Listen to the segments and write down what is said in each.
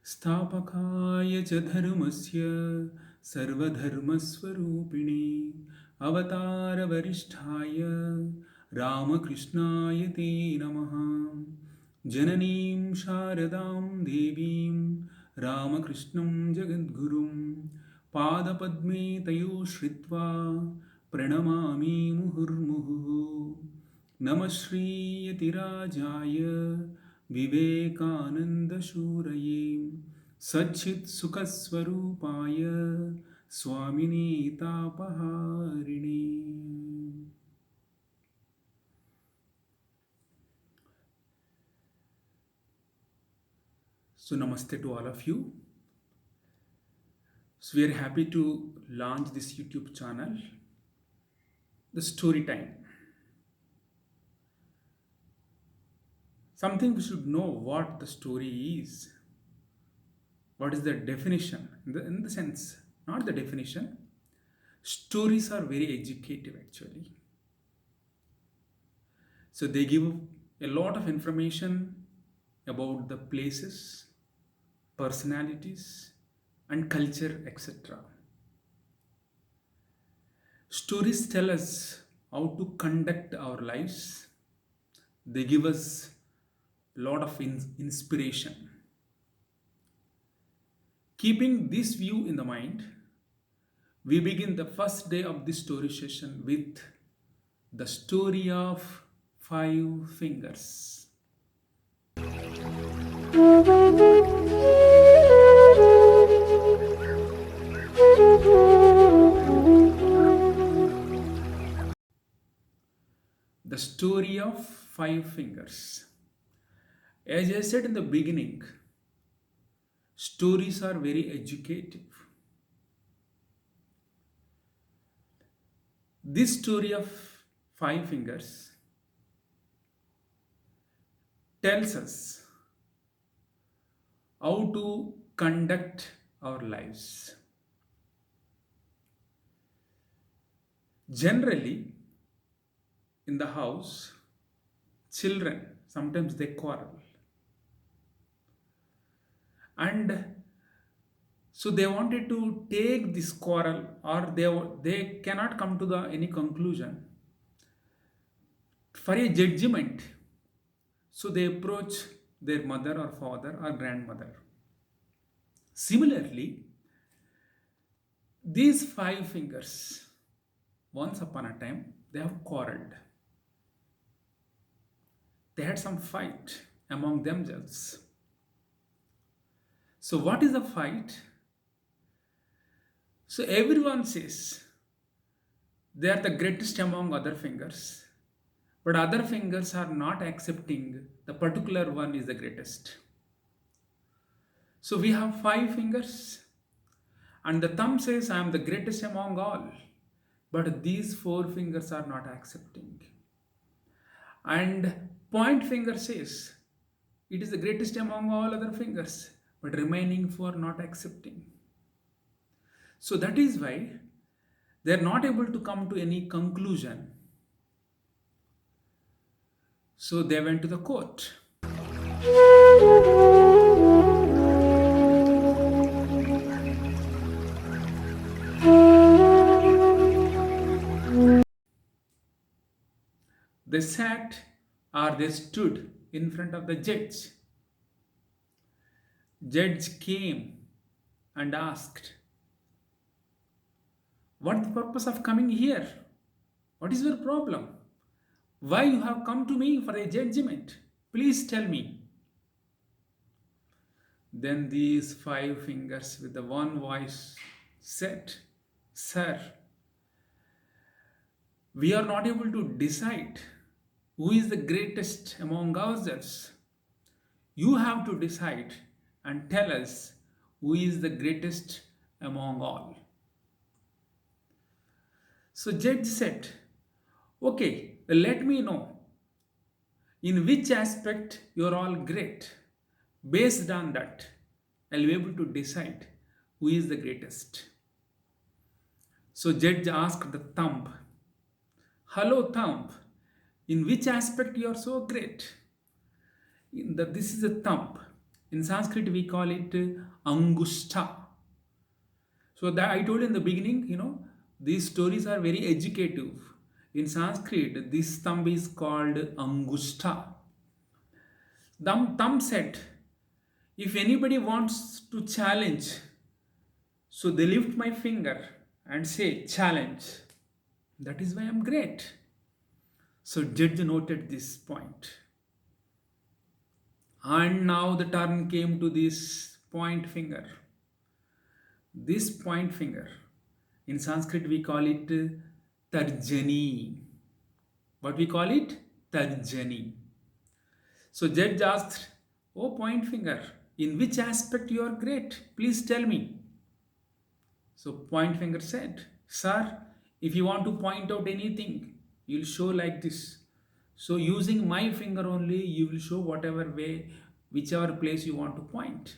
स्थापकाय च धर्मस्य सर्वधर्मस्वरूपिणे अवतारवरिष्ठाय रामकृष्णाय ते नमः। जननीं शारदां देवीं रामकृष्णं जगद्गुरुं पादपद्मे तयो श्रित्वा प्रणमामि मुहुर्मुहुः। नमः श्रीयतिराजाय विवेकानन्दशूरये सच्चित्सुखस्वरूपाय स्वामिने तापहारिणे। So namaste to all of you. So we are happy to launch this YouTube channel, The Story Time. Something we should know what the story is. What is the definition? In the sense, not the definition. Stories are very educative actually. So they give a lot of information about the places, personalities, and culture, etc. Stories tell us how to conduct our lives. They give us a lot of inspiration. Keeping this view in the mind, we begin the first day of this story session with the story of Five Fingers. The story of Five Fingers. As I said in the beginning, stories are very educative. This story of Five Fingers tells us how to conduct our lives. Generally, in the house, children sometimes they quarrel, and so they wanted to take this quarrel, or they cannot come to any conclusion for a judgment. So they approach their mother or father or grandmother. Similarly, these five fingers, once upon a time, they have quarreled. They had some fight among themselves. So, what is the fight? So, everyone says they are the greatest among other fingers, but other fingers are not accepting the particular one is the greatest. So, we have five fingers, and the thumb says, I am the greatest among all, but these four fingers are not accepting. And point finger says, it is the greatest among all other fingers, but remaining four not accepting. So that is why they are not able to come to any conclusion. So they went to the court. They sat or they stood in front of the judge. Judge came and asked, what the purpose of coming here? What is your problem? Why you have come to me for a judgment? Please tell me. Then these five fingers with the one voice said, Sir, we are not able to decide who is the greatest among ourselves. You have to decide and tell us who is the greatest among all. So judge said, okay, let me know in which aspect you are all great. Based on that, I'll be able to decide who is the greatest. So judge asked the thumb, hello thumb, in which aspect you are so great? This is a thumb. In Sanskrit, we call it Angushta. So that I told in the beginning, these stories are very educative. In Sanskrit, this thumb is called Angushta. Thumb said, if anybody wants to challenge, so they lift my finger and say, challenge. That is why I'm great. So judge noted this point. And now the turn came to this point finger. This point finger, in Sanskrit we call it Tarjani. What we call it? Tarjani. So judge asked, oh point finger, in which aspect you are great? Please tell me. So point finger said, sir, if you want to point out anything, you'll show like this. So using my finger only, you will show whatever way, whichever place you want to point.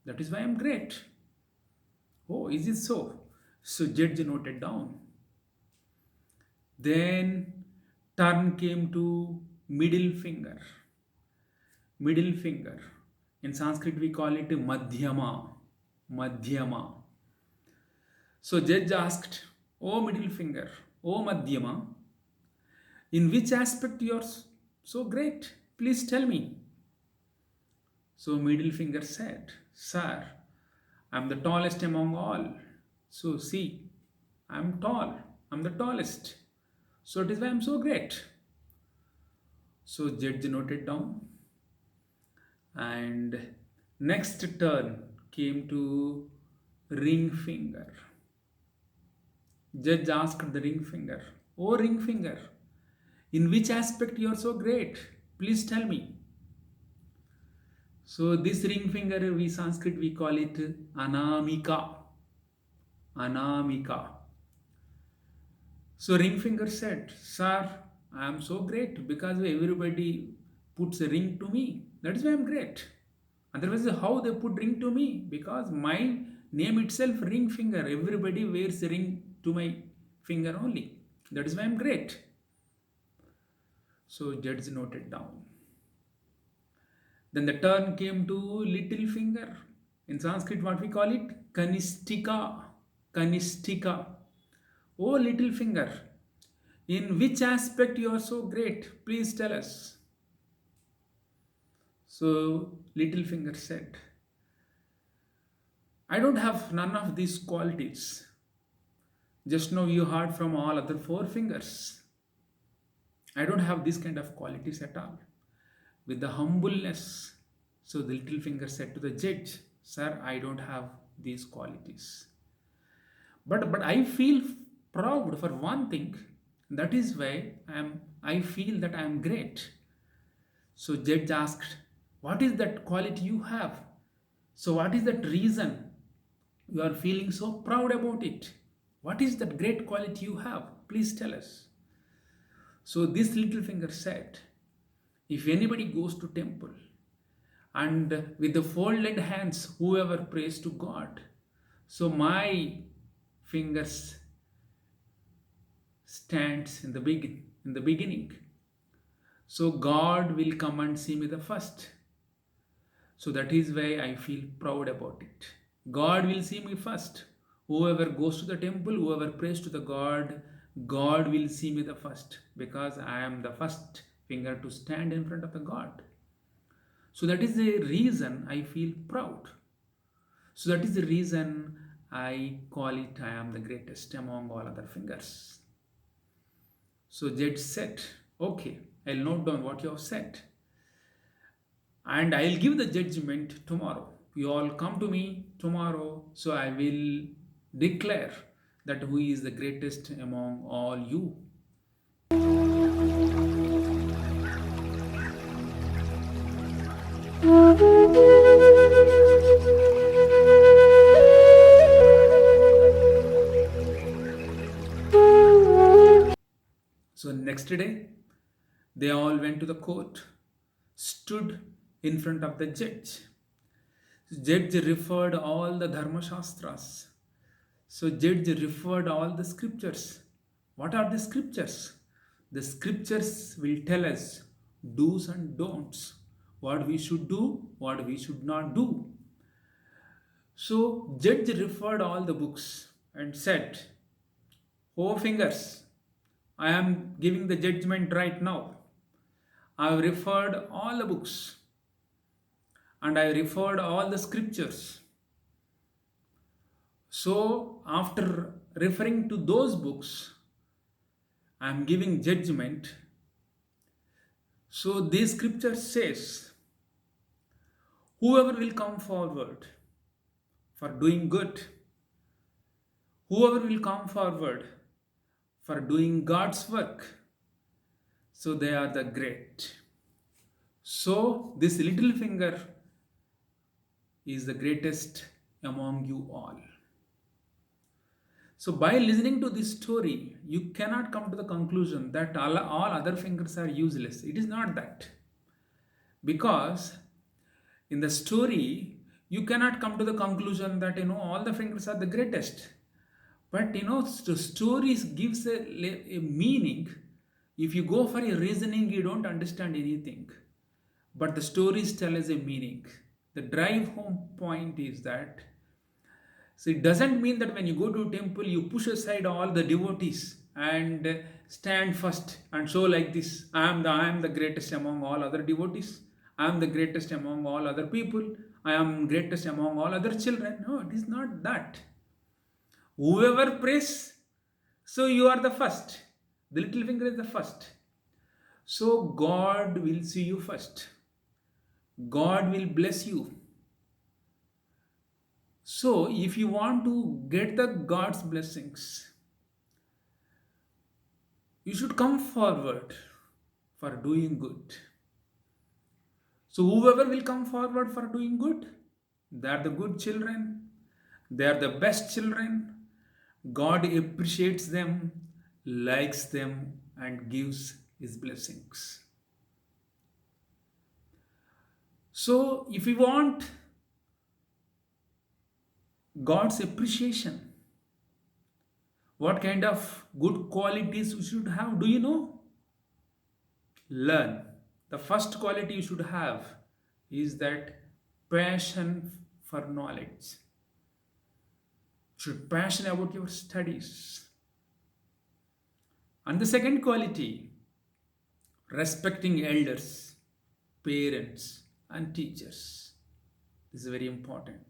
That is why I'm great. Oh, is it so? So judge noted down. Then turn came to middle finger. Middle finger. In Sanskrit we call it Madhyama. Madhyama. So judge asked, oh middle finger, oh Madhyama, in which aspect you are so great? Please tell me. So middle finger said, sir, I'm the tallest among all. So see, I'm tall. I'm the tallest. So it is why I'm so great. So judge noted down. And next turn came to ring finger. Judge asked the ring finger, oh ring finger, in which aspect you are so great? Please tell me. So this ring finger, we Sanskrit we call it Anamika. Anamika. So ring finger said, sir, I am so great because everybody puts a ring to me. That is why I am great. Otherwise, how they put ring to me? Because my name itself, ring finger. Everybody wears a ring to my finger only. That is why I am great. So judge noted down. Then the turn came to little finger. In Sanskrit, what we call it? Kanistika. Kanistika. Oh, little finger, in which aspect you are so great? Please tell us. So little finger said, I don't have none of these qualities. Just now you heard from all other four fingers. I don't have these kind of qualities at all. With the humbleness, so the little finger said to the judge, sir, I don't have these qualities. But I feel proud for one thing. That is why I feel that I am great. So judge asked, what is that quality you have? So what is that reason you are feeling so proud about it? What is that great quality you have? Please tell us. So this little finger said, if anybody goes to temple and with the folded hands, whoever prays to God, so my fingers stands in the beginning. So God will come and see me the first. So that is why I feel proud about it. God will see me first. Whoever goes to the temple, whoever prays to the God, God will see me the first, because I am the first finger to stand in front of the God. So that is the reason I feel proud. So that is the reason I call it I am the greatest among all other fingers. So judge said, okay, I'll note down what you have said. And I'll give the judgment tomorrow. You all come to me tomorrow, so I will declare that who is the greatest among all you. So next day, they all went to the court, stood in front of the judge. Judge referred all the Dharma Shastras. So judge referred all the scriptures. What are the scriptures? The scriptures will tell us do's and don'ts, what we should do, what we should not do. So judge referred all the books and said, "Oh fingers, I am giving the judgment right now. I have referred all the books and I referred all the scriptures. So after referring to those books, I am giving judgment. So this scripture says, whoever will come forward for doing good, whoever will come forward for doing God's work, so they are the great. So this little finger is the greatest among you all." So by listening to this story, you cannot come to the conclusion that all other fingers are useless. It is not that. Because in the story, you cannot come to the conclusion that all the fingers are the greatest. But the stories gives a meaning. If you go for a reasoning, you don't understand anything. But the stories tell us a meaning. The drive home point is that, so it doesn't mean that when you go to a temple, you push aside all the devotees and stand first and show like this, I am the greatest among all other devotees. I am the greatest among all other people. I am greatest among all other children. No, it is not that. Whoever prays, so you are the first. The little finger is the first. So God will see you first. God will bless you. So if you want to get the God's blessings, you should come forward for doing good. So whoever will come forward for doing good, they are the good children. They are the best children. God appreciates them, likes them, and gives his blessings. So if you want God's appreciation, what kind of good qualities you should have? Do you know? Learn. The first quality you should have is that passion for knowledge. You should passion about your studies. And the second quality, respecting elders, parents, and teachers. This is very important.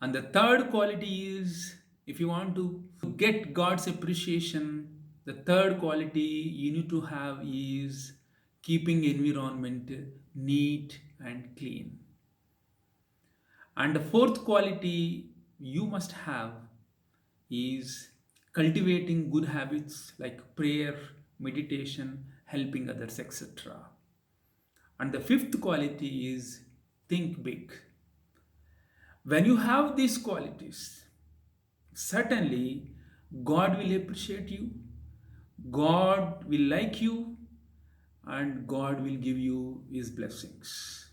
And the third quality is, if you want to get God's appreciation, the third quality you need to have is keeping environment neat and clean. And the fourth quality you must have is cultivating good habits like prayer, meditation, helping others, etc. And the fifth quality is think big. When you have these qualities, certainly God will appreciate you, God will like you, and God will give you his blessings.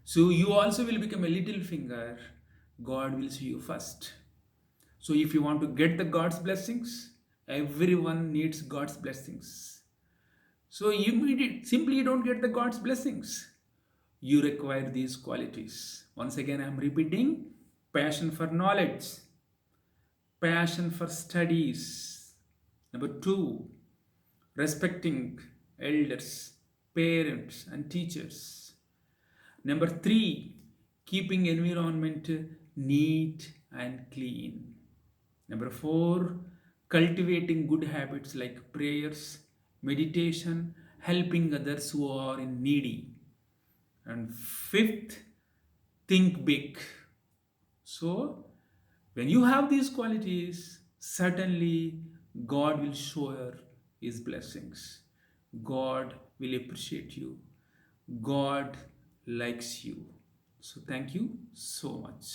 So you also will become a little finger. God will see you first. So if you want to get the God's blessings, everyone needs God's blessings. So simply you don't get the God's blessings. You require these qualities. Once again, I am repeating: passion for knowledge, passion for studies. Number 2, respecting elders, parents, and teachers. Number 3, keeping environment neat and clean. Number four, cultivating good habits like prayers, meditation, helping others who are in needy. And fifth, think big. So, when you have these qualities, certainly God will shower His blessings. God will appreciate you. God likes you. So, thank you so much.